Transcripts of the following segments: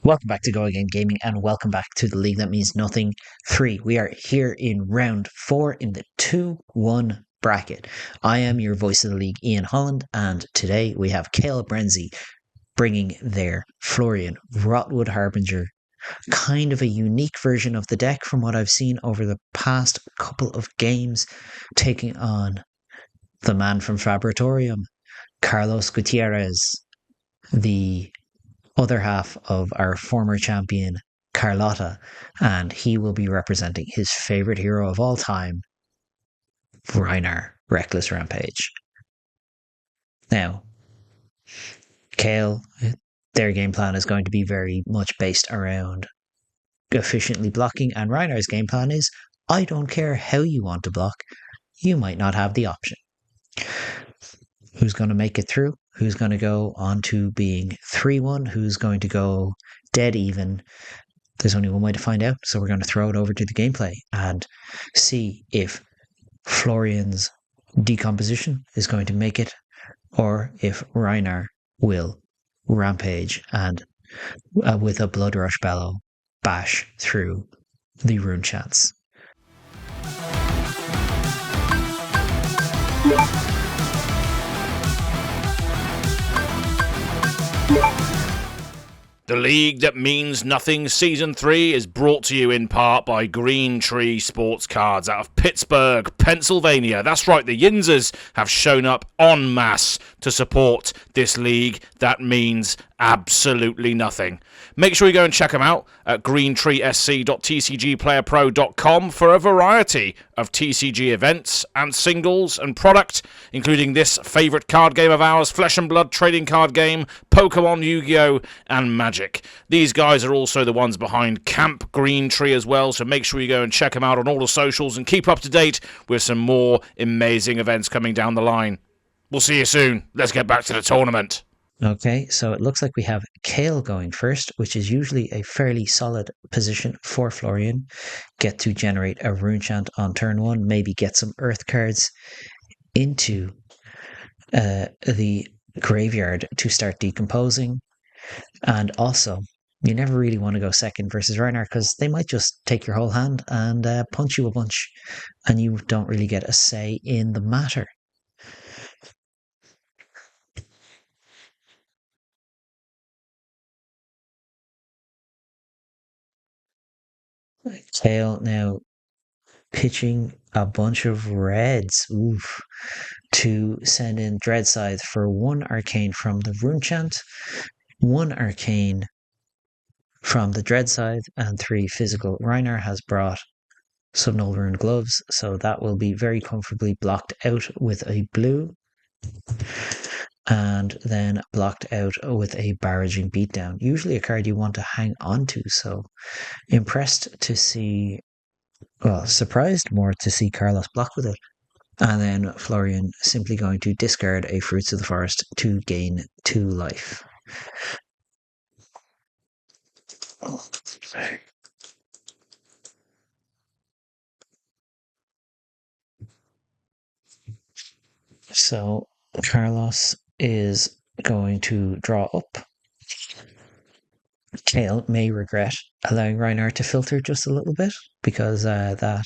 Welcome back to Go Again Gaming and welcome back to the League That Means Nothing 3. We are here in round 4 in the 2-1 bracket. I am your voice of the league, Ian Holland, and today we have Kale Brenzy bringing their Florian Rotwood Harbinger. Kind of a unique version of the deck from what I've seen over the past couple of games, taking on the man from Fabritorium, Carlos Gutierrez, the other half of our former champion, Carlotta, and he will be representing his favorite hero of all time, Rhinar, Reckless Rampage. Now, Kale, their game plan is going to be very much based around efficiently blocking, and Rhinar's game plan is, I don't care how you want to block, you might not have the option. Who's going to make it through? Who's going to go on to being 3-1? Who's going to go dead even? There's only one way to find out, so we're going to throw it over to the gameplay and see if Florian's decomposition is going to make it, or if Rhinar will rampage and with a blood rush bellow bash through the rune chants. The League That Means Nothing Season 3 is brought to you in part by Green Tree Sports Cards out of Pittsburgh, Pennsylvania. That's right, the Yinzers have shown up en masse to support this league that means absolutely nothing. Make sure you go and check them out at greentreesc.tcgplayerpro.com for a variety of TCG events and singles and product, including this favourite card game of ours, Flesh and Blood trading card game, Pokemon, Yu-Gi-Oh! And Magic. These guys are also the ones behind Camp Green Tree as well, so make sure you go and check them out on all the socials and keep up to date with some more amazing events coming down the line. We'll see you soon. Let's get back to the tournament. Okay, so it looks like we have Kale going first, which is usually a fairly solid position for Florian. Get to generate a rune chant on turn 1, maybe get some earth cards into the graveyard to start decomposing. And also, you never really want to go second versus Rhinar because they might just take your whole hand and punch you a bunch, and you don't really get a say in the matter. Kale now pitching a bunch of reds to send in Dread Scythe for 1 arcane from the rune chant, 1 arcane from the Dread Scythe, and 3 physical. Rhinar has brought some null rune gloves, so that will be very comfortably blocked out with a blue, and then blocked out with a barraging beatdown. Usually a card you want to hang on to, so impressed to see, well, surprised more to see Carlos block with it. And then Florian simply going to discard a Fruits of the Forest to gain 2 life. So Carlos is going to draw up. Kale may regret allowing Rhinar to filter just a little bit, because that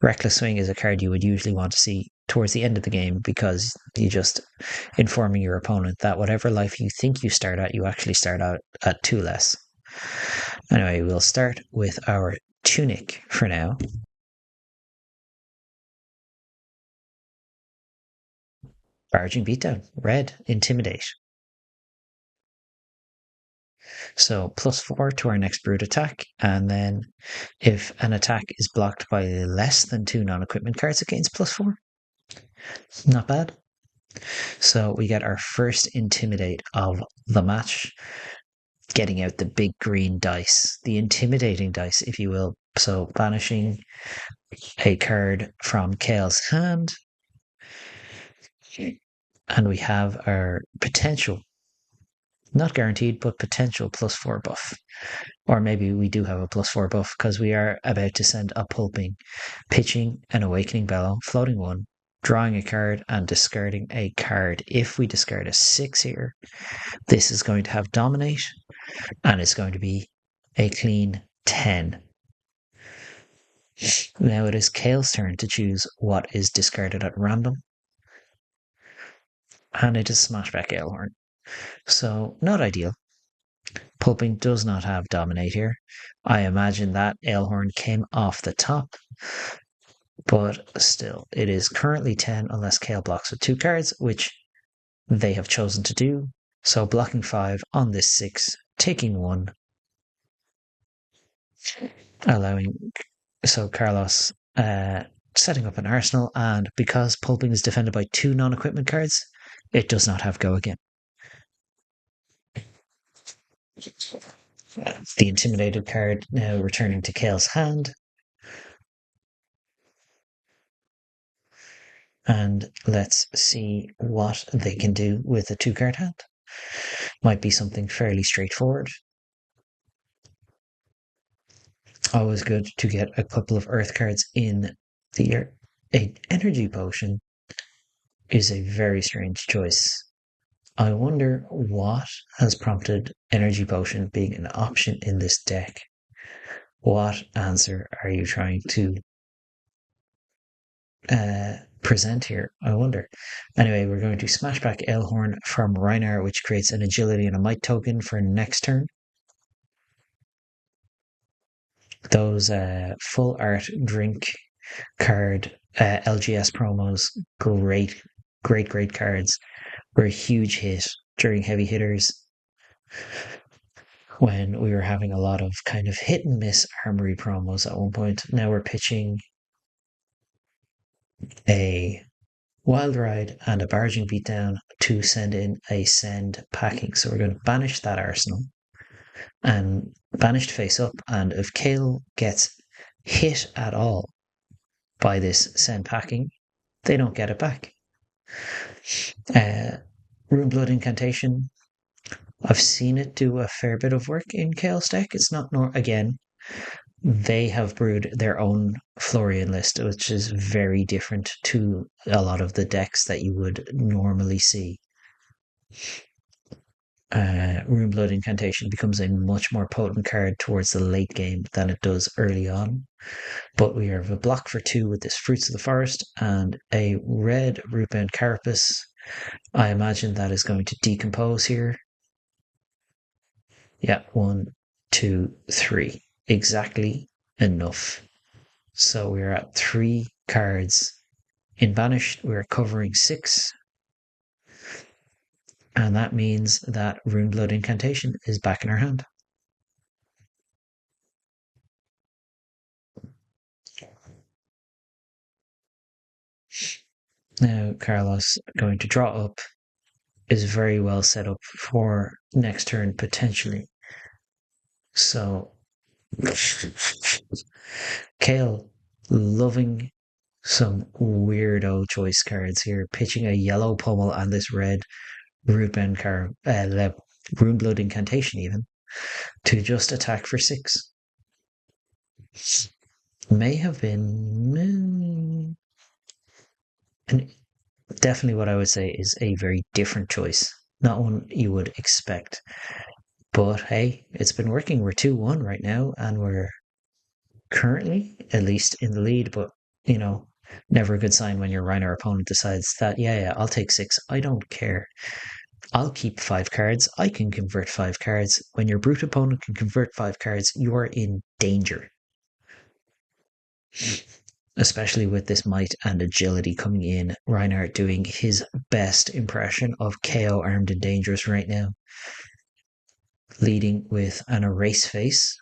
Reckless Swing is a card you would usually want to see towards the end of the game, because you just informing your opponent that whatever life you think you start at, you actually start out at 2 less. Anyway, we'll start with our Tunic for now. Barging Beatdown, red, Intimidate. So +4 to our next brute attack, and then if an attack is blocked by less than 2 non-equipment cards, it gains +4. Not bad. So we get our first Intimidate of the match, getting out the big green dice, the intimidating dice, if you will. So banishing a card from Kale's hand, and we have our potential, not guaranteed, but potential +4 buff. Or maybe we do have a +4 buff because we are about to send a pulping, pitching an Awakening Bellow, floating 1, drawing a card and discarding a card. If we discard a 6 here, this is going to have Dominate, and it's going to be a clean 10. Now it is Kale's turn to choose what is discarded at random. And it is Smashback Ailhorn. So, not ideal. Pulping does not have Dominate here. I imagine that Ailhorn came off the top. But still, it is currently 10 unless Kale blocks with 2 cards, which they have chosen to do. So blocking 5 on this 6, taking 1, allowing Carlos setting up an arsenal, and because Pulping is defended by 2 non-equipment cards, it does not have Go again. The Intimidated card now returning to Kale's hand. And let's see what they can do with a 2-card hand. Might be something fairly straightforward. Always good to get a couple of Earth cards in the a Energy Potion is a very strange choice. I wonder what has prompted Energy Potion being an option in this deck. What answer are you trying to present here? I wonder. Anyway, we're going to smash back Ailhorn from Rhinar, which creates an agility and a might token for next turn. Those full art drink card LGS promos, great cards, were a huge hit during heavy hitters when we were having a lot of kind of hit and miss armory promos at one point. Now we're pitching a wild ride and a barging beatdown to send in a send packing. So we're going to banish that arsenal and banished face up. And if Kale gets hit at all by this send packing, they don't get it back. Rune Blood Incantation. I've seen it do a fair bit of work in Chaos deck. It's not again. They have brewed their own Florian list, which is very different to a lot of the decks that you would normally see. Rune Blood Incantation becomes a much more potent card towards the late game than it does early on. But we have a block for 2 with this Fruits of the Forest and a red Rootbound Carapace. I imagine that is going to decompose here. Yeah, 1, 2, 3. Exactly enough. So we're at 3 cards. In Banished, we're covering 6. And that means that Rune Blood Incantation is back in our hand. Now, Carlos going to draw up is very well set up for next turn, potentially. So, Kale loving some weirdo choice cards here, pitching a yellow pummel and this red Rune Blood Incantation even, to just attack for 6. May have been and definitely what I would say is a very different choice. Not one you would expect. But hey, it's been working. We're 2-1 right now, and we're currently at least in the lead, but you know, never a good sign when your Rhinar opponent decides that, yeah, I'll take 6. I don't care. I'll keep 5 cards. I can convert 5 cards. When your brute opponent can convert 5 cards, you are in danger. Especially with this might and agility coming in. Reinhardt doing his best impression of KO Armed and Dangerous right now. Leading with an erase face,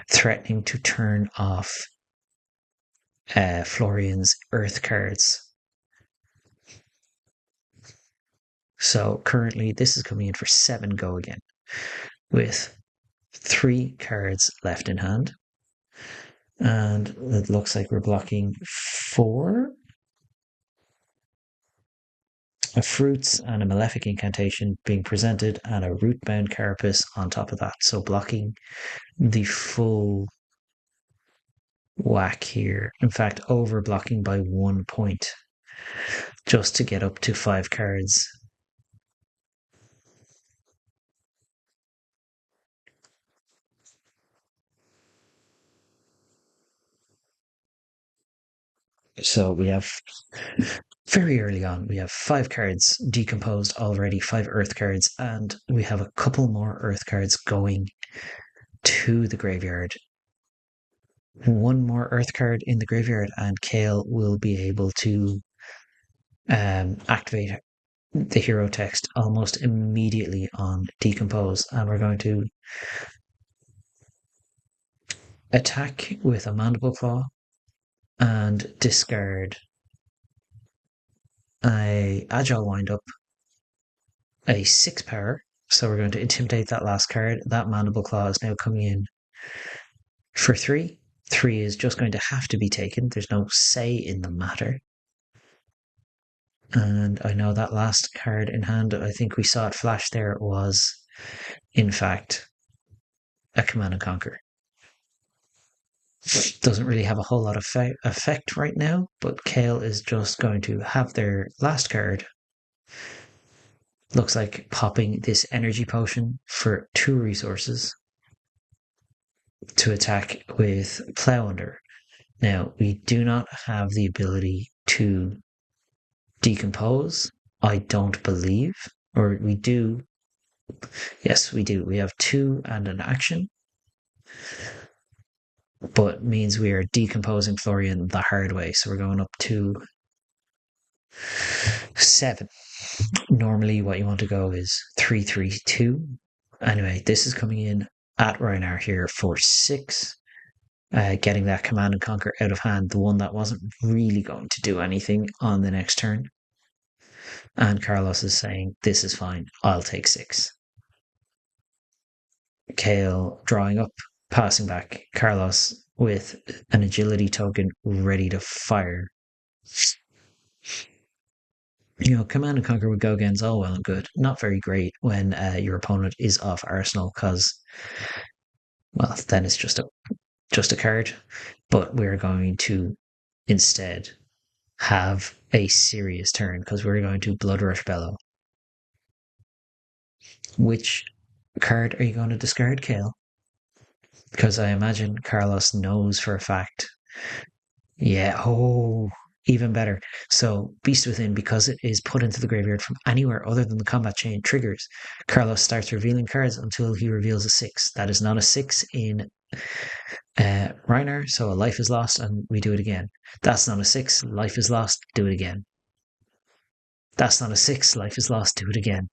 threatening to turn off Florian's Earth cards. So currently this is coming in for 7 go again, with 3 cards left in hand. And it looks like we're blocking 4. A Fruits and a Malefic Incantation being presented, and a Rootbound Carapace on top of that. So blocking the full whack here. In fact, over blocking by 1 point, just to get up to 5 cards. So we have very early on, we have 5 cards decomposed already, 5 earth cards, and we have a couple more earth cards going to the graveyard. One more earth card in the graveyard, and Kale will be able to activate the hero text almost immediately on decompose, and we're going to attack with a mandible claw and discard a agile windup, a 6 power. So we're going to intimidate that last card. That mandible claw is now coming in for 3. 3 is just going to have to be taken. There's no say in the matter. And I know that last card in hand, I think we saw it flash there, was in fact a Command and Conquer. Doesn't really have a whole lot of effect right now, but Kale is just going to have their last card. Looks like popping this energy potion for 2 resources to attack with Plow Under. Now, we do not have the ability to decompose, I don't believe. Or we do. Yes, we do. We have 2 and an action, but means we are decomposing Florian the hard way. So we're going up to 7. Normally, what you want to go is 3-3-2. Anyway, this is coming in at Rhinar here for 6. Getting that Command and Conquer out of hand, the one that wasn't really going to do anything on the next turn. And Carlos is saying, this is fine, I'll take 6. Kale drawing up, passing back. Carlos with an agility token ready to fire. Command and Conquer with go again's all well and good. Not very great when your opponent is off Arsenal, because, well, then it's just a card. But we're going to instead have a serious turn, because we're going to Blood Rush Bellow. Which card are you going to discard, Kale? Because I imagine Carlos knows for a fact. Yeah, even better. So, Beast Within, because it is put into the graveyard from anywhere other than the combat chain, triggers. Carlos starts revealing cards until he reveals a 6. That is not a 6 in Rhinar, so a life is lost, and we do it again. That's not a 6, life is lost, do it again. That's not a 6, life is lost, do it again.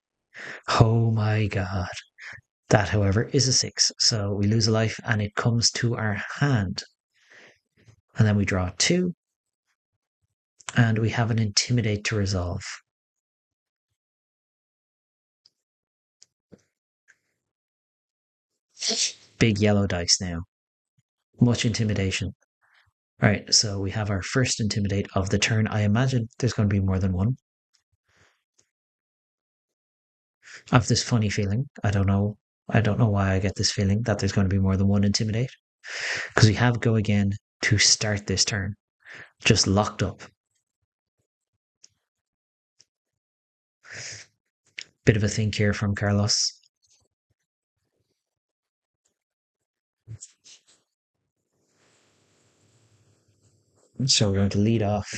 Oh my god. That, however, is a 6, so we lose a life, and it comes to our hand. And then we draw 2, and we have an Intimidate to resolve. Big yellow dice now. Much intimidation. All right, so we have our first Intimidate of the turn. I imagine there's going to be more than one. I have this funny feeling. I don't know why I get this feeling that there's going to be more than one Intimidate. Because we have Go Again to start this turn. Just locked up. Bit of a think here from Carlos. So we're going to lead off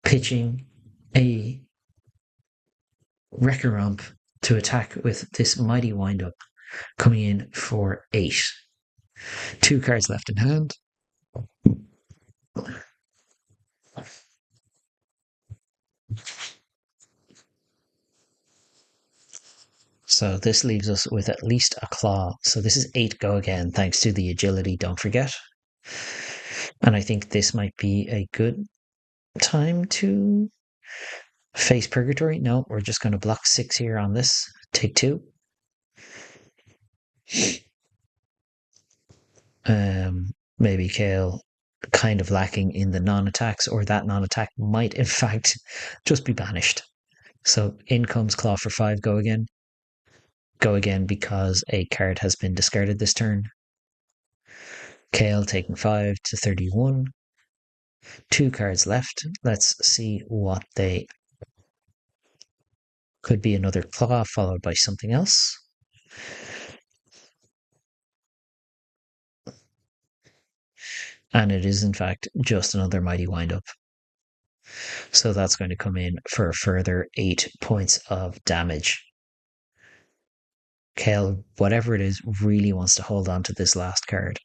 pitching a Wrecker Romp to attack with this Mighty Windup, coming in for 8. 2 cards left in hand. So this leaves us with at least a claw. So this is 8 Go Again, thanks to the agility, don't forget. And I think this might be a good time to face Purgatory. No, we're just going to block 6 here on this. Take 2. Maybe Kale kind of lacking in the non-attacks, or that non-attack might in fact just be banished. So in comes Claw for 5, Go Again. Go Again because a card has been discarded this turn. Kale taking 5 to 31. 2 cards left. Let's see what they... Could be another Claw followed by something else. And it is, in fact, just another mighty wind up. So that's going to come in for a further 8 points of damage. Kale, whatever it is, really wants to hold on to this last card.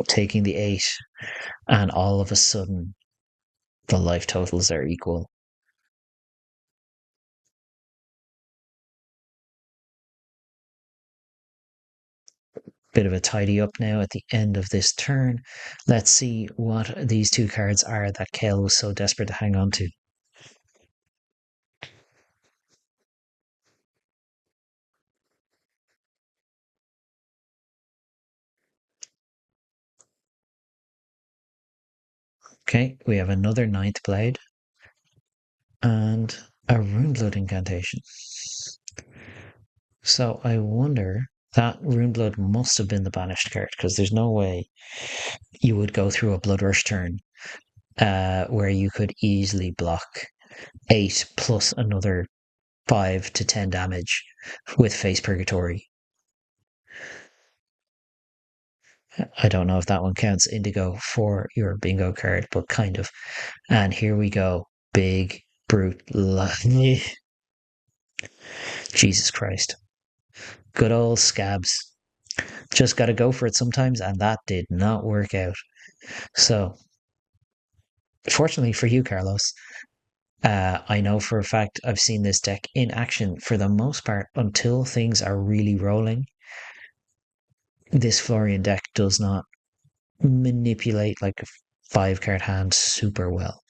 Taking the 8, and all of a sudden, the life totals are equal. Bit of a tidy up now at the end of this turn. Let's see what these two cards are that Kale was so desperate to hang on to. Okay, we have another Ninth Blade and a Runeblood incantation. So I wonder, that Runeblood must have been the banished card, because there's no way you would go through a Blood Rush turn where you could easily block 8 plus another 5 to 10 damage with Face Purgatory. I don't know if that one counts indigo for your bingo card, but kind of. And here we go. Big brute. Jesus Christ. Good old scabs. Just got to go for it sometimes, and that did not work out. So, fortunately for you, Carlos, I know for a fact I've seen this deck in action for the most part until things are really rolling. This Florian deck does not manipulate like a 5 card hand super well.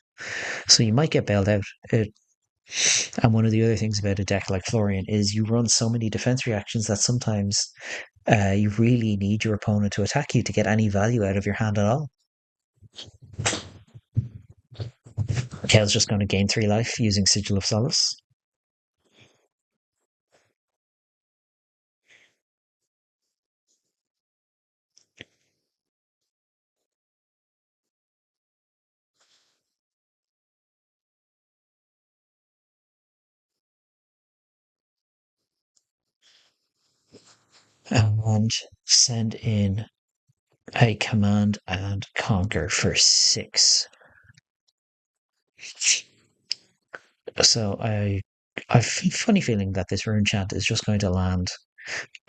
So you might get bailed out. And one of the other things about a deck like Florian is you run so many defense reactions that sometimes you really need your opponent to attack you to get any value out of your hand at all. Kale's just going to gain 3 life using Sigil of Solace. And send in a Command and Conquer for 6. So I've a funny feeling that this rune chant is just going to land,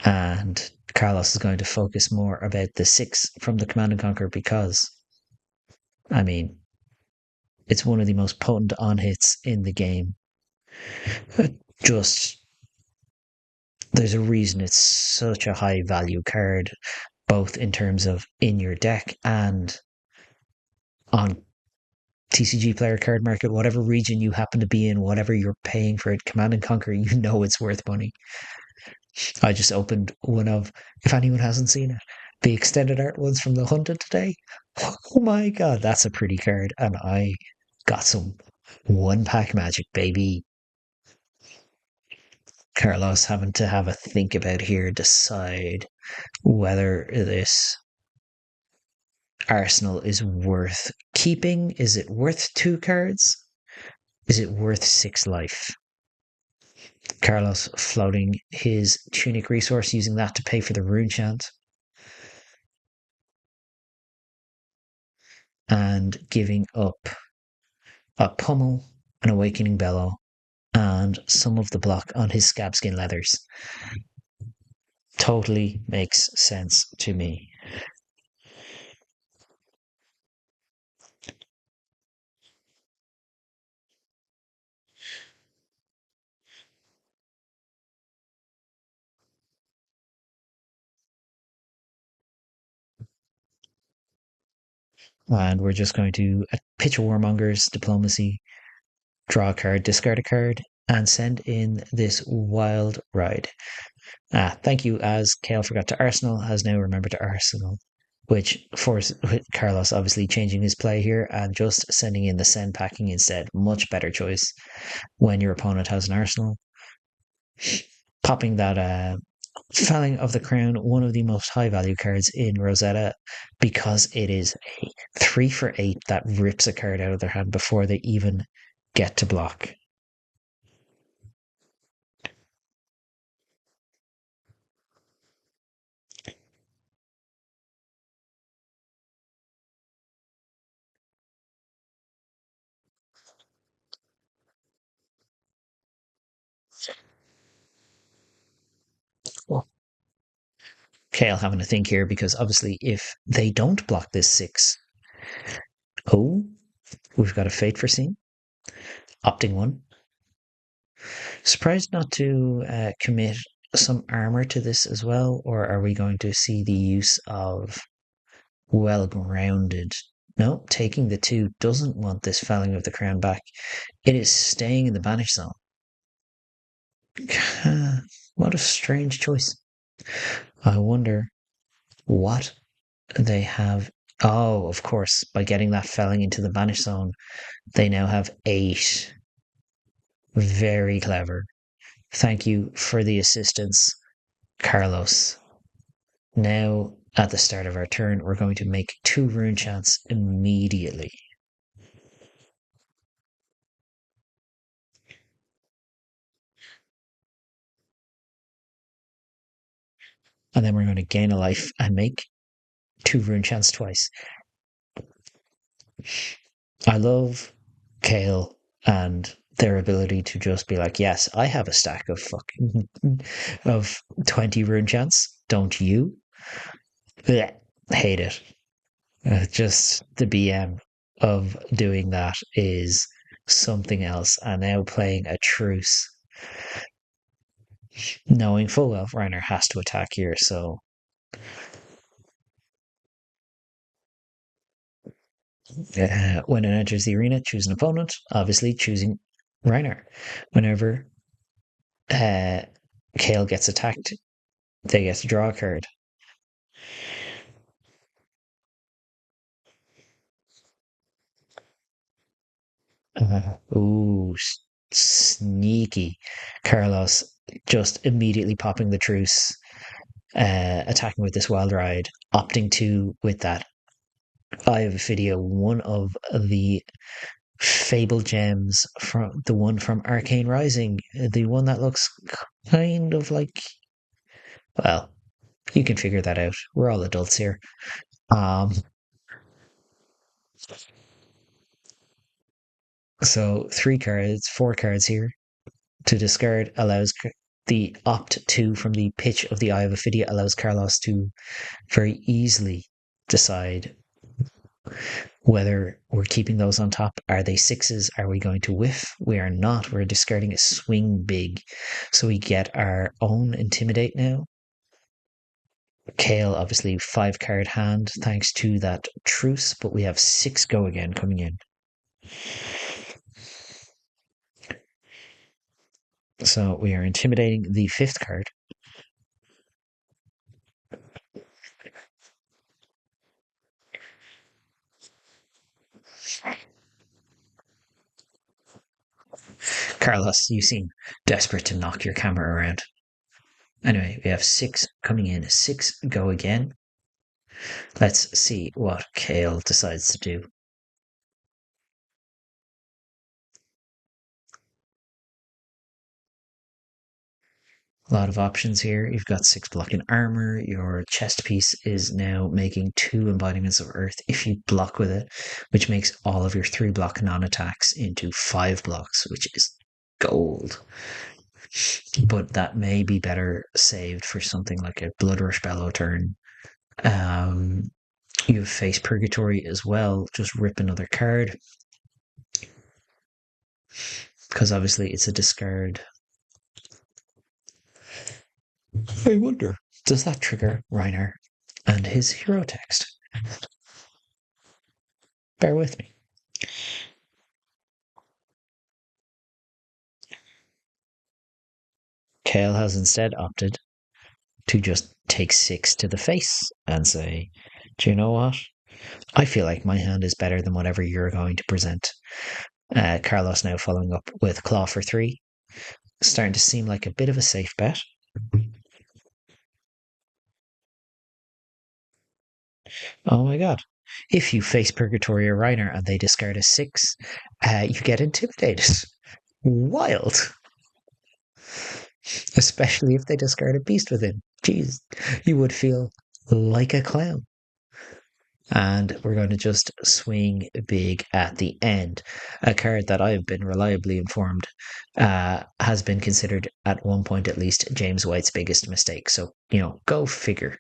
and Carlos is going to focus more about the 6 from the Command and Conquer because, I mean, it's one of the most potent on hits in the game. Just there's a reason it's such a high value card, both in terms of in your deck and on TCG player card market, whatever region you happen to be in, whatever you're paying for it, Command and Conquer, you know it's worth money. I just opened one of, if anyone hasn't seen it, the extended art ones from the Hunted today. Oh my god, that's a pretty card. And I got some 1-pack magic, baby. Carlos having to have a think about here, decide whether this arsenal is worth keeping. Is it worth 2 cards? Is it worth 6 life? Carlos floating his tunic resource, using that to pay for the rune chant. And giving up a pummel, an awakening bellow, and some of the block on his scabskin leathers. Totally makes sense to me. And we're just going to pitch a Warmonger's Diplomacy, draw a card, discard a card, and send in this Wild Ride. Thank you, as Kale forgot to Arsenal, has now remembered to Arsenal, which forced Carlos obviously changing his play here and just sending in the Send Packing instead. Much better choice when your opponent has an Arsenal. Popping that Felling of the Crown, one of the most high value cards in Rosetta, because it is a 3 for 8 that rips a card out of their hand before they even get to block. Kale having to think here because obviously if they don't block this 6, oh, we've got a fate for scene. Opting 1. Surprised not to commit some armor to this as well, or are we going to see the use of well-grounded? No, taking the 2 doesn't want this felling of the crown back. It is staying in the banish zone. What a strange choice. I wonder what they have. Oh, of course, by getting that felling into the banish zone, they now have 8. Very clever. Thank you for the assistance, Carlos. Now, at the start of our turn, we're going to make 2 rune chants immediately. And then we're going to gain a life and make 2 rune chants twice. I love Kale and their ability to just be like, yes, I have a stack of fucking of 20 rune chants. Don't you? Blech, hate it. Just the BM of doing that is something else. And now playing a truce, knowing full well Rhinar has to attack here. So when it enters the arena, choose an opponent. Obviously, choosing Rhinar. Whenever Kale gets attacked, they get to draw a card. Ooh, sneaky. Carlos just immediately popping the truce, attacking with this wild ride, opting to with that Eye of Ophidia, one of the Fable gems from the one from Arcane Rising, the one that looks kind of like, well, you can figure that out. We're all adults here. Um, so 4 cards here to discard allows the opt to from the pitch of the Eye of Ophidia allows Carlos to very easily decide whether we're keeping those on top. Are they 6s? Are we going to whiff? We are not. We're discarding a swing big. So we get our own Intimidate now. Kale, obviously, 5 card hand thanks to that truce, but we have 6 go again coming in. So we are intimidating the 5th card. Carlos, you seem desperate to knock your camera around. Anyway, we have 6 coming in, 6 go again. Let's see what Kale decides to do. A lot of options here. You've got 6 blocking armor. Your chest piece is now making 2 embodiments of earth if you block with it, which makes all of your 3 block non-attacks into 5 blocks, which is gold. But that may be better saved for something like a Blood Rush Bellow turn. You have Face Purgatory as well. Just rip another card. Because obviously it's a discard. I wonder, does that trigger Rhinar and his hero text? Bear with me. Kale has instead opted to just take 6 to the face and say, do you know what? I feel like my hand is better than whatever you're going to present. Carlos now following up with Claw for 3. Starting to seem like a bit of a safe bet. Oh my god. If you face Purgatory or Rhinar and they discard a 6, you get intimidated. Wild. Especially if they discard a beast within. Jeez, you would feel like a clown. And we're going to just swing big at the end. A card that I have been reliably informed has been considered at one point at least James White's biggest mistake. So, go figure.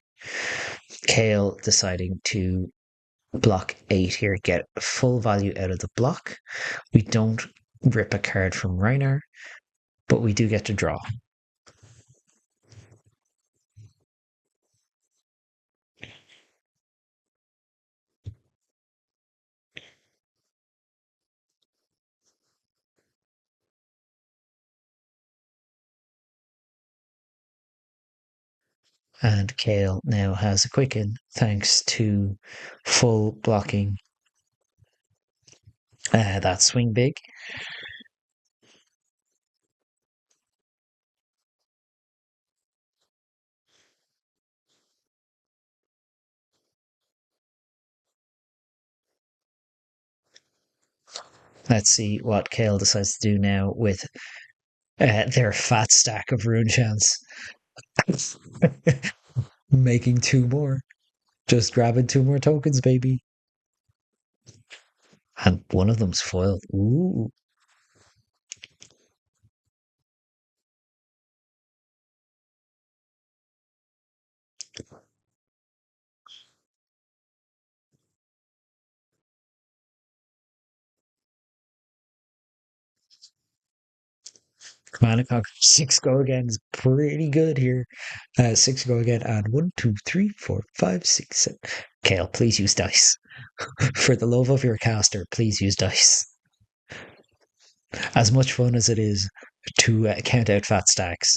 Kale deciding to block 8 here, get full value out of the block. We don't rip a card from Rhinar, but we do get to draw. And Kale now has a quicken thanks to full blocking that swing big. Let's see what Kale decides to do now with their fat stack of rune chants. Making 2 more. Just grabbing 2 more tokens, baby. And one of them's foiled. Ooh. Command and Conquer 6 go again is pretty good here. 6 go again, and 1, 2, 3, 4, 5, 6, 7. Kale, please use dice. For the love of your caster, please use dice. As much fun as it is to count out fat stacks.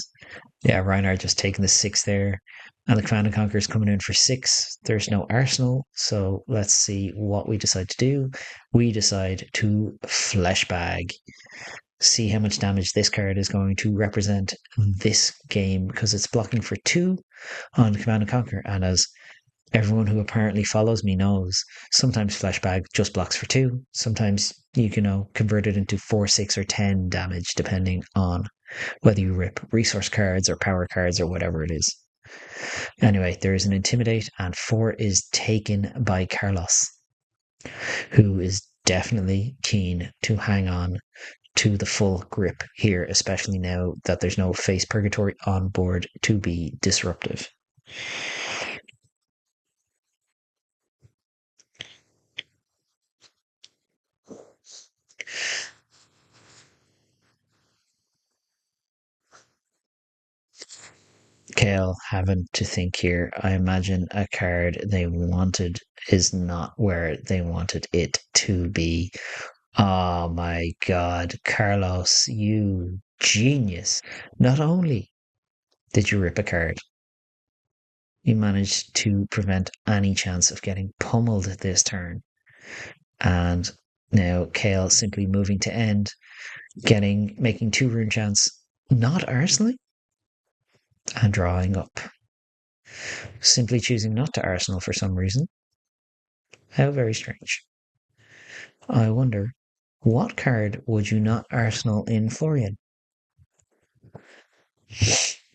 Yeah, Rhinar just taking the 6 there. And the Command and Conquer is coming in for 6. There's no arsenal, so let's see what we decide to do. We decide to flesh bag. See how much damage this card is going to represent this game, because it's blocking for 2 on Command and Conquer. And as everyone who apparently follows me knows, sometimes Flesh Bag just blocks for 2. Sometimes you can convert it into 4, 6, or 10 damage, depending on whether you rip resource cards or power cards or whatever it is. Anyway, there is an Intimidate, and 4 is taken by Carlos, who is definitely keen to hang on to the full grip here, especially now that there's no face purgatory on board to be disruptive. Kale having to think here. I imagine a card they wanted is not where they wanted it to be. Oh my god, Carlos, you genius. Not only did you rip a card, you managed to prevent any chance of getting pummeled this turn. And now Kale simply moving to end, making 2 rune chants, not arsenally, and drawing up. Simply choosing not to arsenal for some reason. How very strange. I wonder, what card would you not arsenal in Florian?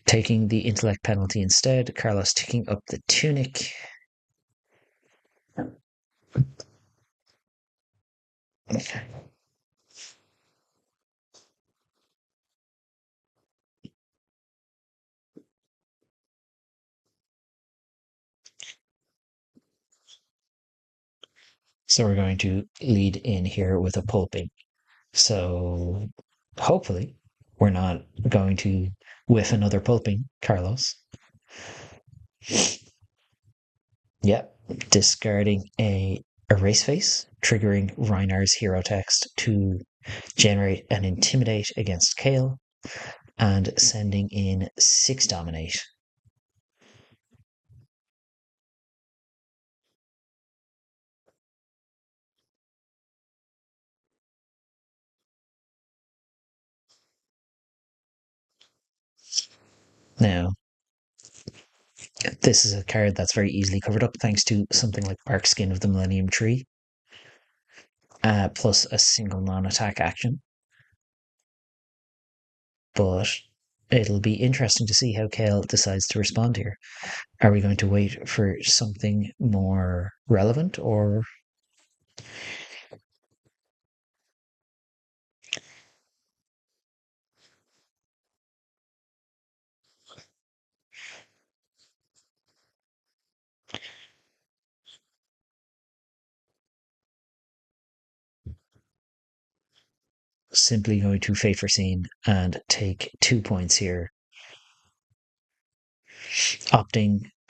Taking the intellect penalty instead, Carlos ticking up the tunic. So we're going to lead in here with a pulping. So hopefully we're not going to whiff another pulping, Carlos. Yep, discarding a erase face, triggering Rhinar's hero text to generate an intimidate against Kale, and sending in 6 dominate. Now, this is a card that's very easily covered up thanks to something like Bark Skin of the Millennium Tree, plus a single non-attack action. But it'll be interesting to see how Kale decides to respond here. Are we going to wait for something more relevant, or simply going to fate foreseen and take 2 points here.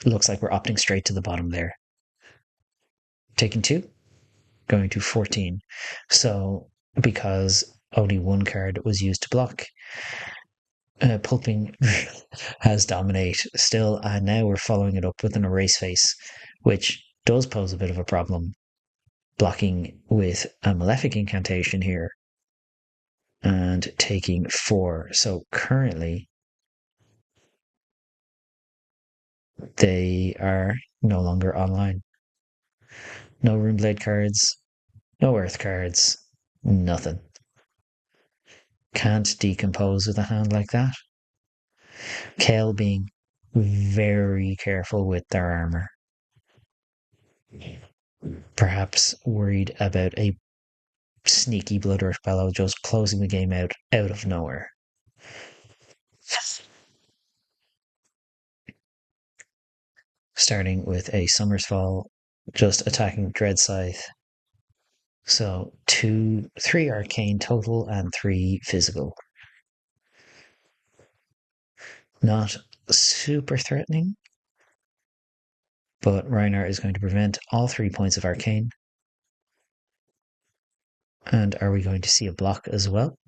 Looks like we're opting straight to the bottom there. Taking 2, going to 14. So, because only one card was used to block, Pulping has dominate still, and now we're following it up with an erase face, which does pose a bit of a problem. Blocking with a Malefic incantation here and taking 4. So currently they are no longer online. No Runeblade cards, no Earth cards, nothing. Can't decompose with a hand like that. Kale being very careful with their armor. Perhaps worried about a sneaky Blood Rush Bellow just closing the game out of nowhere. Starting with a Summer's Fall, just attacking Dread Scythe. So 3 arcane total and 3 physical. Not super threatening, but Rhinar is going to prevent all 3 points of arcane. And are we going to see a block as well?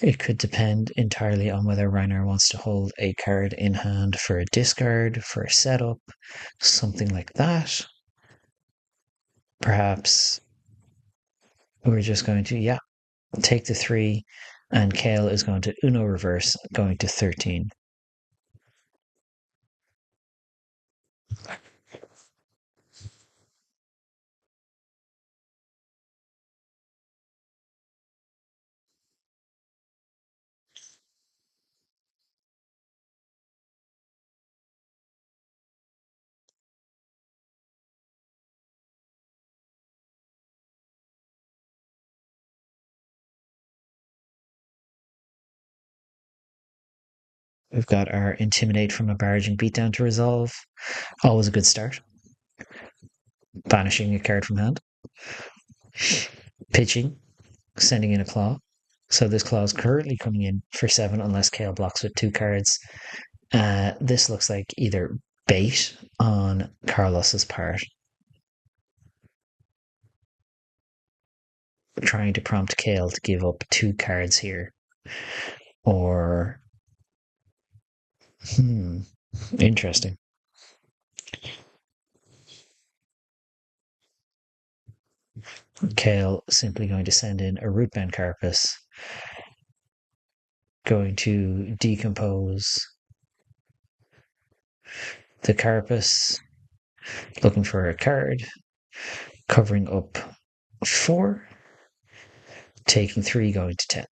It could depend entirely on whether Rhinar wants to hold a card in hand for a discard, for a setup, something like that. Perhaps we're just going to, take the 3, and Kale is going to Uno reverse, going to 13. We've got our Intimidate from a Barrage and Beatdown to resolve. Always a good start. Banishing a card from hand. Pitching, sending in a Claw. So this Claw is currently coming in for 7 unless Kale blocks with 2 cards. This looks like either bait on Carlos's part. Trying to prompt Kale to give up 2 cards here. Or... interesting. Kale simply going to send in a Rootbound Carapace. Going to decompose the Carapace. Looking for a card. Covering up 4. Taking 3, going to 10.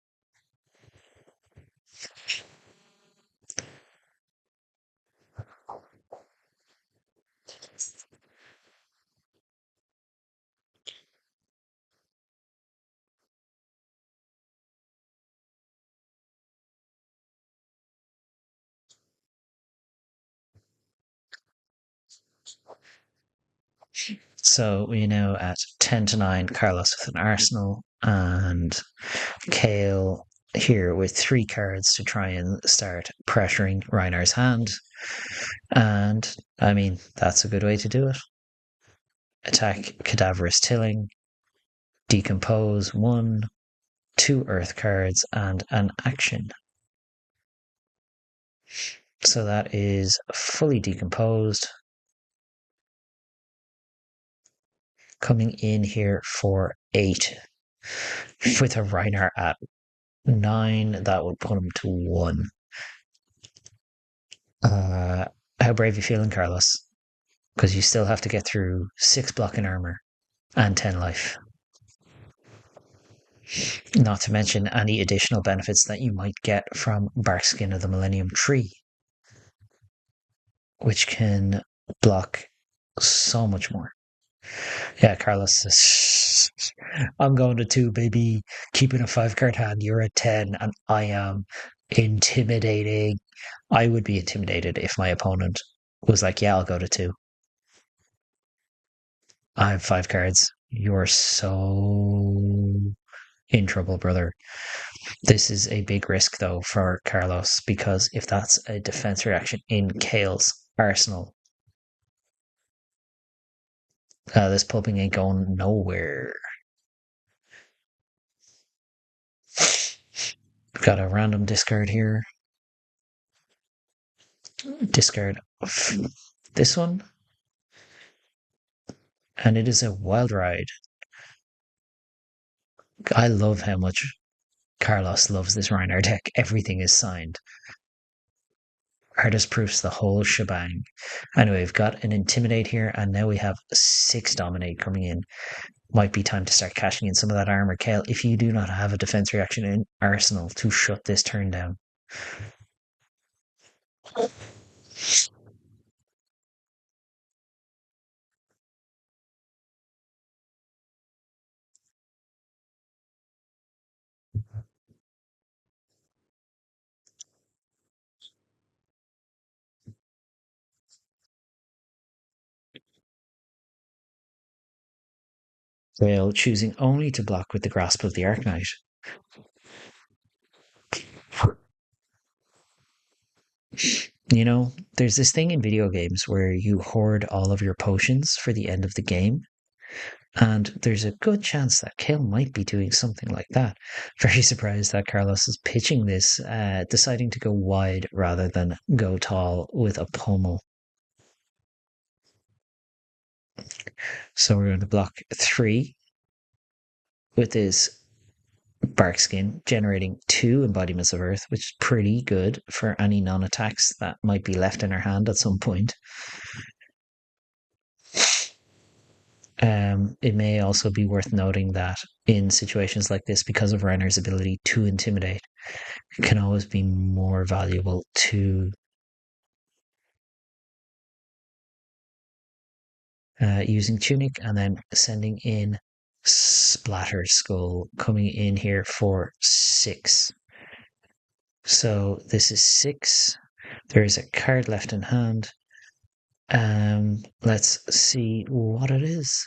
So we know at 10-9, Carlos with an Arsenal, and Kale here with 3 cards to try and start pressuring Rhinar's hand. And I mean, that's a good way to do it. Attack Cadaverous Tilling, decompose 1, 2 Earth cards, and an action. So that is fully decomposed. Coming in here for 8 with a Rhinar at 9, that would put him to 1. How brave you feeling, Carlos? Because you still have to get through 6 blocking armor and 10 life. Not to mention any additional benefits that you might get from Barkskin of the Millennium Tree, which can block so much more. Yeah, Carlos says, I'm going to 2, baby. Keeping a 5-card hand, you're at 10, and I am intimidating. I would be intimidated if my opponent was like, yeah, I'll go to two. I have 5 cards. You're so in trouble, brother. This is a big risk, though, for Carlos, because if that's a defense reaction in Kale's arsenal, this pulping ain't going nowhere. Got a random discard here. Discard this one. And it is a wild ride. I love how much Carlos loves this Rhinar deck. Everything is signed. Artist proofs the whole shebang. Anyway, we've got an Intimidate here, and now we have 6 Dominate coming in. Might be time to start cashing in some of that armor. Kale, if you do not have a defense reaction in Arsenal to shut this turn down. Kale choosing only to block with the Grasp of the Arknight. You know, there's this thing in video games where you hoard all of your potions for the end of the game. And there's a good chance that Kale might be doing something like that. Very surprised that Carlos is pitching this, deciding to go wide rather than go tall with a pommel. So we're going to block 3 with his bark skin, generating 2 embodiments of Earth, which is pretty good for any non-attacks that might be left in our hand at some point. It may also be worth noting that in situations like this, because of Rhinar's ability to intimidate, it can always be more valuable to using Tunic and then sending in Splatter Skull, coming in here for 6. So this is 6. There is a card left in hand. Let's see what it is.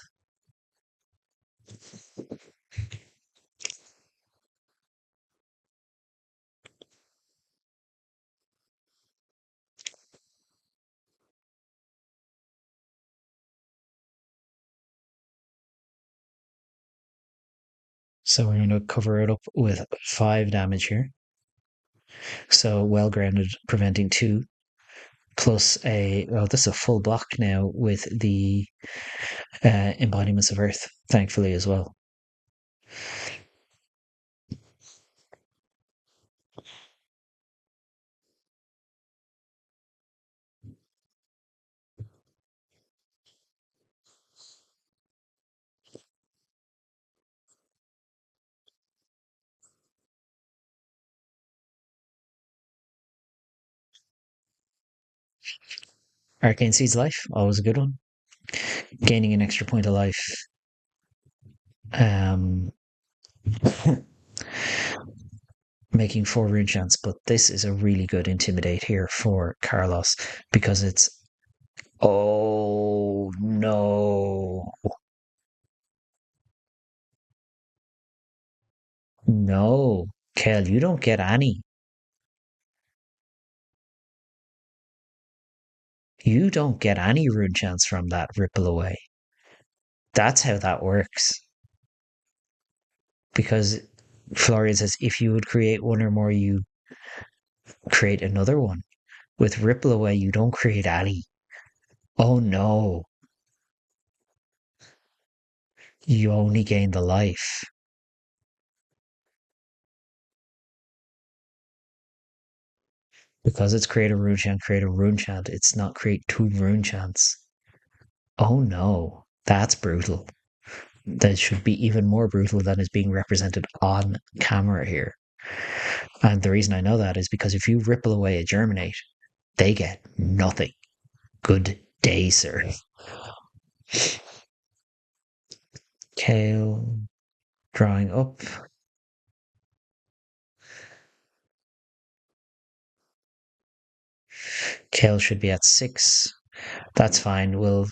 So we're going to cover it up with 5 damage here. So well grounded, preventing 2. Plus this is a full block now with the embodiments of Earth, thankfully, as well. Arcane Seed's Life, always a good one. Gaining an extra point of life. Making 4 rune chance, but this is a really good intimidate here for Carlos because it's oh no. No. Kel, you don't get any. You don't get any rune chance from that ripple away. That's how that works. Because Florian says if you would create one or more, you create another one. With ripple away, you don't create any. Oh no. You only gain the life. Because it's create a rune chant. It's not create 2 rune chants. Oh no. That's brutal. That should be even more brutal than is being represented on camera here. And the reason I know that is because if you ripple away a germinate, they get nothing. Good day, sir. Kale drawing up. Kale should be at 6. That's fine. We'll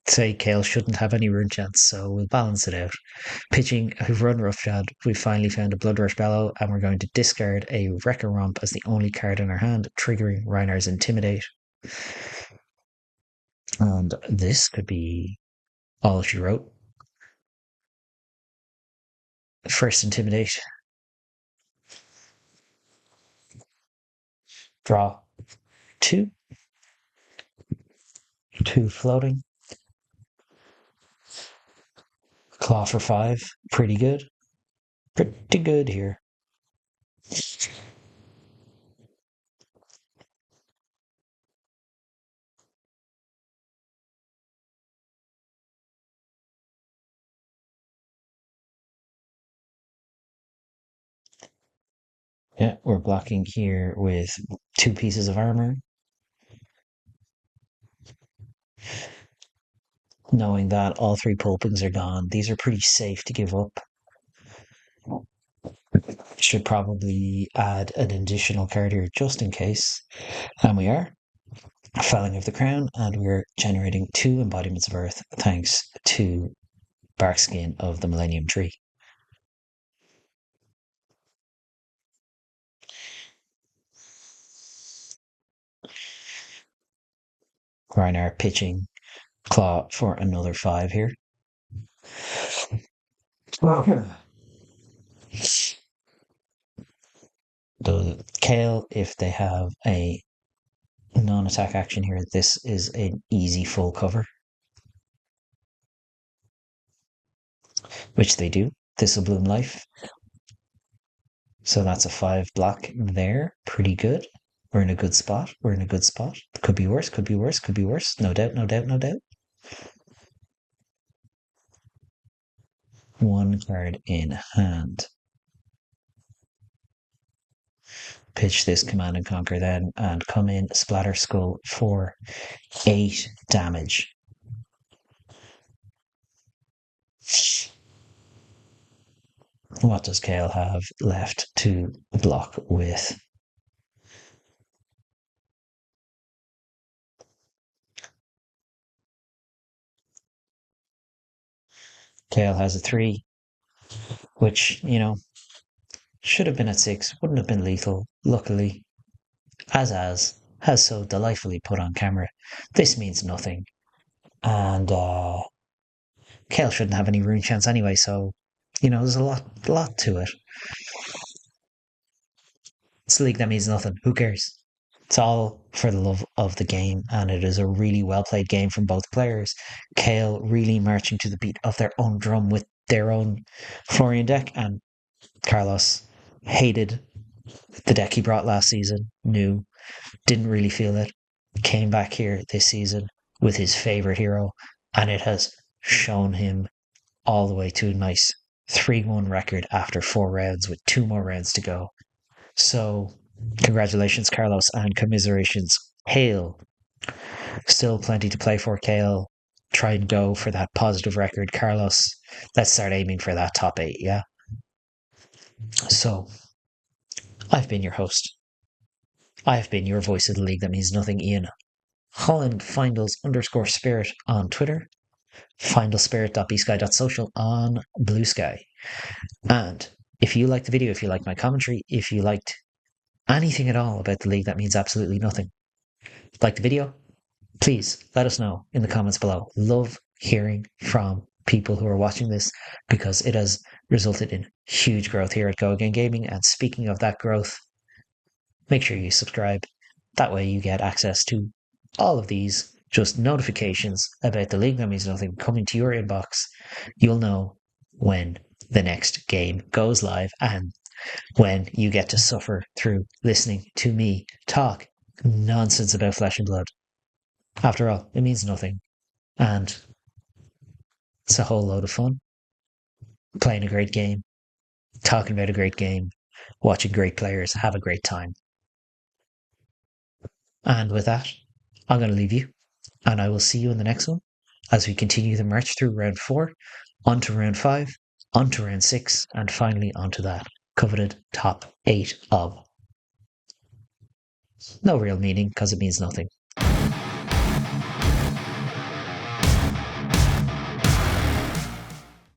say Kale shouldn't have any rune chance, so we'll balance it out. Pitching a run roughshod, we finally found a Blood Rush Bellow, and we're going to discard a Wrecker Romp as the only card in our hand, triggering Rhinar's Intimidate. And this could be all she wrote. First Intimidate. Draw 2. 2 floating. Claw for 5. Pretty good. Pretty good here. Yeah, we're blocking here with 2 pieces of armor. Knowing that all 3 pulpings are gone, these are pretty safe to give up. Should probably add an additional card here just in case. And we are. Felling of the Crown, and we're generating 2 embodiments of Earth thanks to Barkskin of the Millennium Tree. Rhinar pitching Claw for another 5 here. The Kale, if they have a non-attack action here, this is an easy full cover, which they do. Thistle Bloom Life. So that's a 5 block there. Pretty good. We're in a good spot. We're in a good spot. Could be worse, could be worse, could be worse. No doubt, no doubt, no doubt. 1 card in hand. Pitch this Command and Conquer then, and come in Splatter Skull for 8 damage. What does Kale have left to block with? Kale has a 3, which, should have been at 6, wouldn't have been lethal. Luckily, has so delightfully put on camera. This means nothing. And Kale shouldn't have any rune chance anyway, so, there's a lot to it. It's a league that means nothing. Who cares? It's all for the love of the game, and it is a really well played game from both players. Kale really marching to the beat of their own drum with their own Florian deck, and Carlos hated the deck he brought last season, didn't really feel it, came back here this season with his favourite hero, and it has shown him all the way to a nice 3-1 record after 4 rounds with 2 more rounds to go. So, congratulations, Carlos, and commiserations, Kale. Still plenty to play for, Kale. Try and go for that positive record. Carlos, let's start aiming for that top 8, yeah? So, I've been your host. I've been your voice of the league that means nothing, Ian. Holland Findles_spirit on Twitter. Findlespirit.bsky.social on Blue Sky. And if you liked the video, if you liked my commentary, if you liked anything at all about the league that means absolutely nothing, like the video, please let us know in the comments below. Love hearing from people who are watching this because it has resulted in huge growth here at Go Again Gaming. And speaking of that growth, make sure you subscribe. That way you get access to all of these just notifications about the league that means nothing coming to your inbox. You'll know when the next game goes live and when you get to suffer through listening to me talk nonsense about Flesh and Blood. After all, it means nothing. And it's a whole load of fun. Playing a great game, talking about a great game, watching great players have a great time. And with that, I'm going to leave you, and I will see you in the next one as we continue the march through round 4, onto round 5, onto round 6, and finally onto that coveted top 8 of no real meaning because it means nothing.